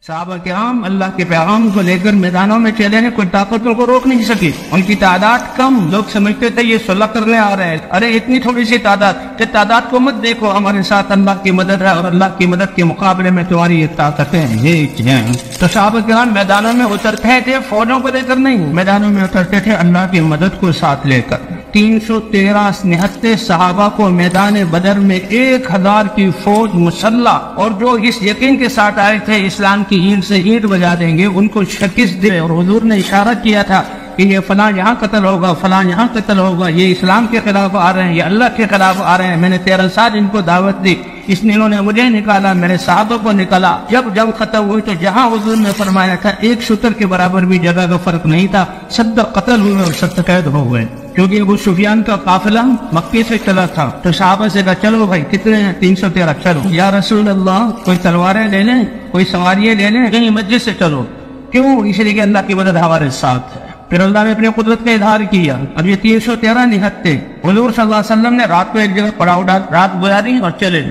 صحابہ کرام اللہ کے پیغام کو لے کر میدانوں میں چلے ہیں، کوئی طاقت ان کو روک نہیں سکی۔ ان کی تعداد کم، لوگ سمجھتے تھے یہ صلح کرنے آ رہے ہیں، ارے اتنی تھوڑی سی تعداد، کہ تعداد کو مت دیکھو، ہمارے ساتھ اللہ کی مدد ہے، اور اللہ کی مدد کے مقابلے میں تمہاری یہ طاقتیں ہیں۔ تو صحابہ کرام میدانوں میں اترتے تھے فوجوں کو لے کر نہیں، میدانوں میں اترتے تھے اللہ کی مدد کو ساتھ لے کر۔ 313 نہتے صحابہ کو میدان بدر میں 1000 کی فوج مسلح، اور جو اس یقین کے ساتھ آئے تھے اسلام کی اینٹ سے اینٹ بجا دیں گے، ان کو شکست دے، اور حضور نے اشارہ کیا تھا کہ یہ فلاں یہاں قتل ہوگا، فلاں یہاں قتل ہوگا، یہ اسلام کے خلاف آ رہے ہیں، یہ اللہ کے خلاف آ رہے ہیں۔ میں نے 13 سال ان کو دعوت دی، اس نے انہوں نے مجھے نکالا، میرے صحابہ کو نکالا۔ جب ختم ہوئی تو جہاں حضور نے فرمایا تھا ایک شتر کے برابر بھی جگہ کا فرق نہیں تھا، 70 قتل ہوئے اور 70 قید ہو گئے، کیونکہ ابو سفیان کا قافلہ مکے سے چلا تھا۔ تو صحابہ سے کہا چلو بھائی کتنے ہیں؟ 313، چلو یا رسول اللہ کوئی تلواریں لے لیں، کوئی سواریاں لے لیں، کہیں مسجد سے چلو۔ کیوں؟ اس لیے کہ اللہ کی مدد ہمارے ساتھ ہے۔ پھر اللہ نے اپنی قدرت کا اظہار کیا۔ اب یہ 313 نہتے، حضور صلی اللہ علیہ وسلم نے رات کو ایک جگہ پڑاؤ ڈال، رات گزاری اور چلے۔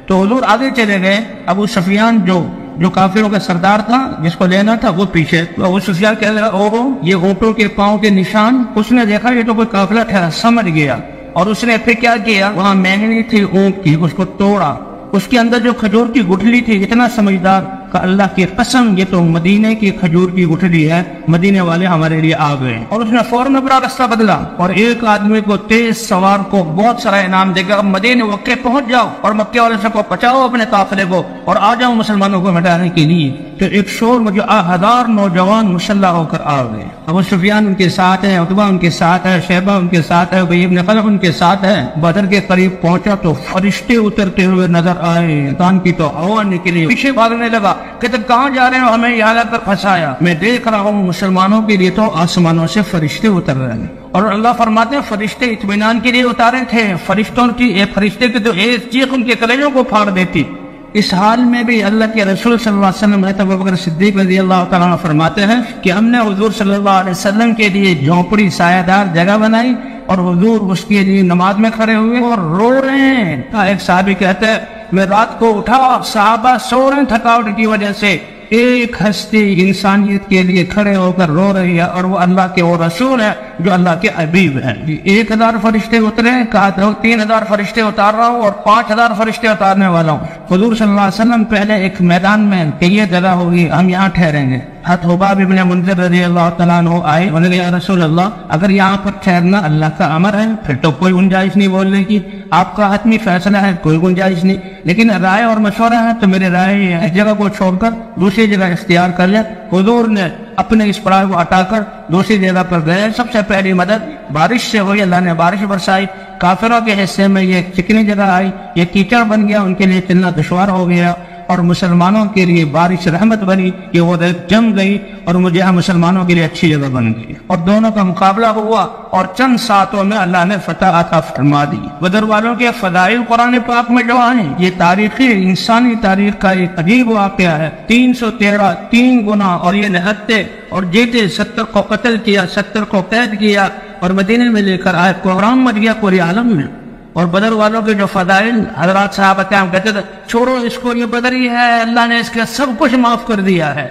تو حضور آگے چلے گئے، ابو سفیان جو کافروں کا سردار تھا، جس کو لینا تھا، وہ پیچھے۔ تو ابو سفیان کہہ رہا اوہو یہ اونٹوں کے پاؤں کے نشان۔ اس نے دیکھا یہ تو کوئی قافلہ تھا، سمجھ گیا، اور اس نے پھر کیا کیا، وہاں مہنگی تھی اونٹ کی، اس کو توڑا، اس کے اندر جو کھجور کی گٹھلی تھی، اتنا سمجھدار کہ اللہ کی قسم یہ تو مدینے کی کھجور کی گٹھلی ہے، مدینے والے ہمارے لیے آ گئے۔ اور اس نے فوراً اپنا راستہ بدلا، اور ایک آدمی کو تیز سوار کو بہت سارا انعام دے گا، مدینے مکے پہنچ جاؤ اور مکے والے سے کو بچاؤ اپنے قافلے کو، اور آ جاؤ مسلمانوں کو مٹانے کے لیے۔ تو ایک شور مجھے 1000 نوجوان مسلح ہو کر آ گئے۔ ابو سفیان ان کے ساتھ ہے، عتبہ ان کے ساتھ ہے، شیبہ ان کے ساتھ ہے، ابی بن خلف ان کے ساتھ ہے۔ بدر کے قریب پہنچا تو فرشتے اترتے ہوئے نظر آئے، کان کی تو ہوا نکلی، پیچھے بھاگنے لگا، کہتے کہاں جا رہے ہو؟ ہمیں یہاں لا کر پھنسایا۔ میں دیکھ رہا ہوں مسلمانوں کے لیے تو آسمانوں سے فرشتے اتر رہے ہیں، اور اللہ فرماتے ہیں فرشتے اطمینان کے لیے اتارے تھے۔ فرشتوں کی فرشتے کی تو ایک چیخ ان کے کلیجوں کو پھاڑ دیتی۔ اس حال میں بھی اللہ کے رسول صلی اللہ علیہ وسلم ابوبکر صدیق رضی اللہ تعالیٰ عنہ فرماتے ہیں کہ ہم نے حضور صلی اللہ علیہ وسلم کے لیے جھونپڑی سایہ دار جگہ بنائی، اور حضور اس کے لیے نماز میں کھڑے ہوئے اور رو رہے ہیں۔ ایک صحابی کہتے ہیں میں رات کو اٹھا، صحابہ سو رہے ہیں تھکاوٹ کی وجہ سے، ایک ہستی انسانیت کے لیے کھڑے ہو کر رو رہی ہے، اور وہ اللہ کے وہ رسول ہے جو اللہ کے حبیب ہیں۔ 1000 فرشتے اترے، کہا تو 3000 فرشتے اتار رہا ہوں اور 5000 فرشتے اتارنے والا ہوں۔ حضور صلی اللہ علیہ وسلم پہلے ایک میدان میں کہ یہ جگہ ہوگی ہم یہاں ٹھہریں گے۔ حباب ابن منذر رضی اللہ تعالیٰ عنہ آئے، انہوں نے کہا یا رسول اللہ اگر یہاں پر ٹھہرنا اللہ کا امر ہے پھر تو کوئی گنجائش نہیں بولنے کی، آپ کا حتمی فیصلہ ہے، کوئی گنجائش نہیں، لیکن رائے اور مشورہ ہے تو میرے رائے یہ ہے اس جگہ کو چھوڑ کر دوسری جگہ اختیار کر لیں۔ حضور نے اپنے اس پڑاؤ کو ہٹا کر دوسری جگہ پر گئے۔ سب سے پہلی مدد بارش سے ہوئی، اللہ نے بارش برسائی۔ کافروں کے حصے میں یہ چکنی جگہ آئی، یہ کیچڑ بن گیا، ان کے لیے چلنا دشوار ہو گیا، اور مسلمانوں کے لیے بارش رحمت بنی کہ وہ جم گئی، اور مجھے مسلمانوں کے لیے اچھی جگہ بن گئی، اور دونوں کا مقابلہ ہوا، اور چند ساتوں میں اللہ نے فتح عطا فرما دی۔ بدر والوں کے فضائل قرآن پاک میں جو ہیں، یہ تاریخی انسانی تاریخ کا ایک عجیب واقعہ ہے۔ 313 3 گنا، اور یہ نہتے اور جیتے 70 کو قتل کیا، 70 کو قید کیا، اور مدینے میں لے کر آئے، قرآن مر گیا پورے عالم میں۔ اور بدر والوں کے جو فضائل، حضرات صحابہ کرام کہتے تھے چھوڑو اس کو، یہ بدری ہے، اللہ نے اس کا سب کچھ معاف کر دیا ہے۔